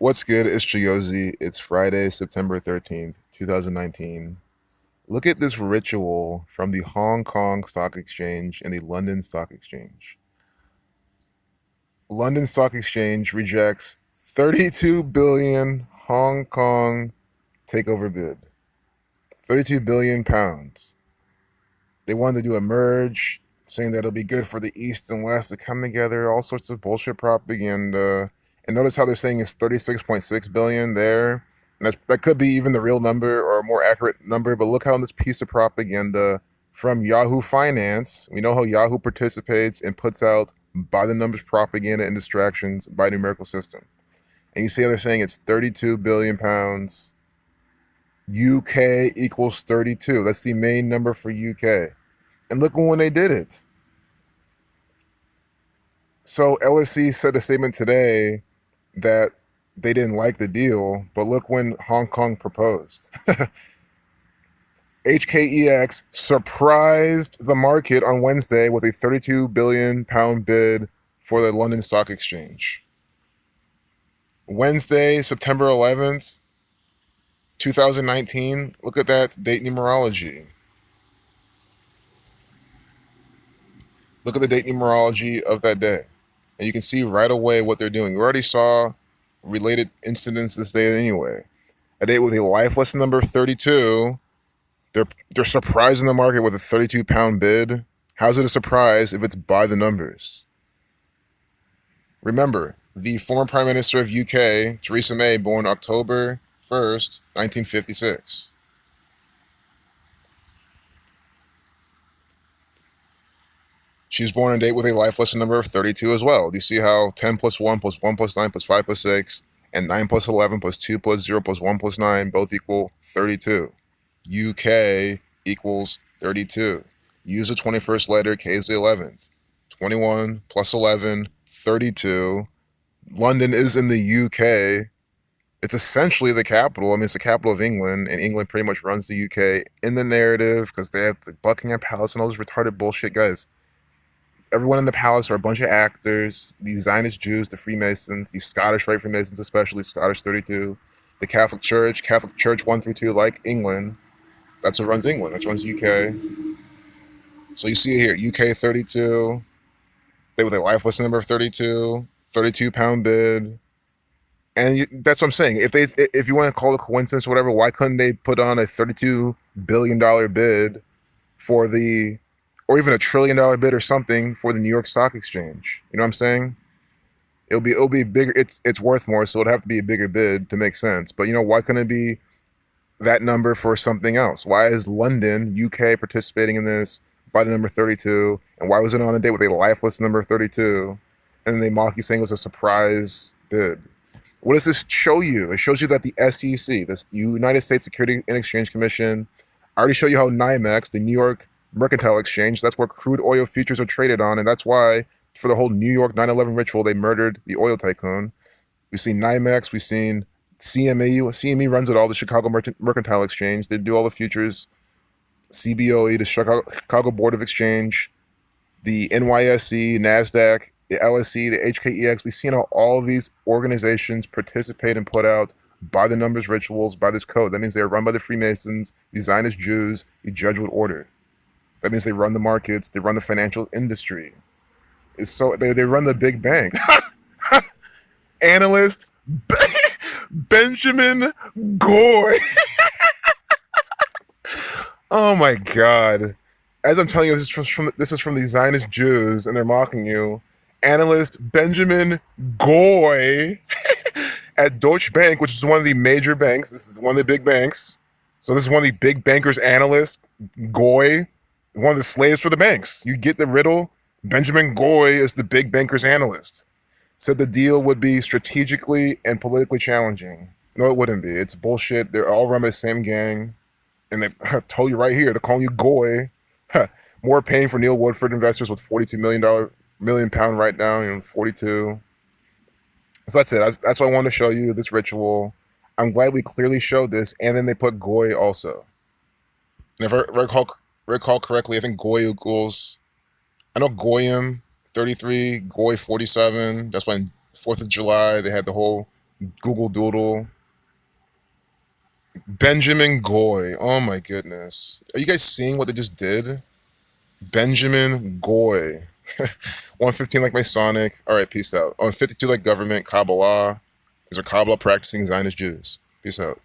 What's good? It's GOY. It's Friday, September 13th, 2019. Look at this ritual from the Hong Kong Stock Exchange and the London Stock Exchange. London Stock Exchange rejects 32 billion Hong Kong takeover bid. 32 billion pounds. They wanted to do a merge, saying that it'll be good for the East and West to come together, all sorts of bullshit propaganda. And notice how they're saying it's 36.6 billion there. And that could be even the real number or a more accurate number, but look how in this piece of propaganda from Yahoo Finance, we know how Yahoo participates and puts out by the numbers propaganda and distractions by numerical system. And you see how they're saying it's 32 billion pounds. UK equals 32. That's the main number for UK. And look when they did it. So LSE said a statement today that they didn't like the deal, but look when Hong Kong proposed. HKEX surprised the market on Wednesday with a 32 billion pound bid for the London Stock Exchange. Wednesday, September 11th, 2019. Look at that date numerology. Look at the date numerology of that day. And you can see right away what they're doing. We already saw related incidents this day anyway. A date with a life lesson number 32. They're surprising the market with a 32 pound bid. How's it a surprise if it's by the numbers? Remember, the former Prime Minister of UK, Theresa May, born October 1st, 1956. She was born on a date with a life lesson number of 32 as well. Do you see how 10 plus 1 plus 1 plus 9 plus 5 plus 6 and 9 plus 11 plus 2 plus 0 plus 1 plus 9 both equal 32? UK equals 32. Use the 21st letter, K is the 11th. 21 plus 11, 32. London is in the UK. It's essentially the capital. I mean, it's the capital of England, and England pretty much runs the UK in the narrative because they have the Buckingham Palace and all this retarded bullshit, guys. Everyone in the palace are a bunch of actors, the Zionist Jews, the Freemasons, the Scottish Rite Freemasons, especially Scottish 32, the Catholic Church 1 through 2, like England. That's what runs England. That runs UK. So you see it here, UK 32, they with a life lesson number of 32, 32 pound bid. And that's what I'm saying. If you want to call it coincidence or whatever, why couldn't they put on a $32 billion bid for the, or even $1 trillion bid or something for the New York Stock Exchange? You know what I'm saying? It'll be bigger. It's worth more, so it'd have to be a bigger bid to make sense. But why couldn't it be that number for something else? Why is London, UK, participating in this by the number 32? And why was it on a date with a lifeless number 32? And then they mock you saying it was a surprise bid. What does this show you? It shows you that the SEC, the United States Securities and Exchange Commission, I already showed you how NYMEX, the New York Mercantile Exchange, that's where crude oil futures are traded on, and that's why for the whole New York 9/11 ritual, they murdered the oil tycoon. We've seen NYMEX, we've seen CME. CME runs it all, the Chicago Mercantile Exchange. They do all the futures. CBOE, the Chicago Board of Exchange, the NYSE, NASDAQ, the LSE, the HKEX. We've seen how all of these organizations participate and put out by the numbers rituals, by this code. That means they are run by the Freemasons, the Zionist Jews, the Jesuit order. That means they run the markets, they run the financial industry. They run the big banks. Analyst Benjamin GOY. Oh my God. As I'm telling you, this is from the Zionist Jews, and they're mocking you. Analyst Benjamin GOY at Deutsche Bank, which is one of the major banks. This is one of the big banks. So this is one of the big bankers' analysts, GOY, one of the slaves for the banks. You get the riddle? Benjamin GOY is the big bankers' analyst. Said the deal would be strategically and politically challenging. No, it wouldn't be. It's bullshit. They're all run by the same gang. And they told you right here, they're calling you GOY. More pain for Neil Woodford investors with $42 million pound write down, 42. So that's it. That's what I wanted to show you, this ritual. I'm glad we clearly showed this, and then they put GOY also. And if I recall correctly, I think GOY equals, I know Goyim 33, GOY 47. That's when 4th of July, they had the whole Google Doodle. Benjamin Goy. Oh my goodness. Are you guys seeing what they just did? Benjamin Goy. 115 like Masonic. All right, peace out. Oh, 52 like government. Kabbalah. These are Kabbalah practicing Zionist Jews. Peace out.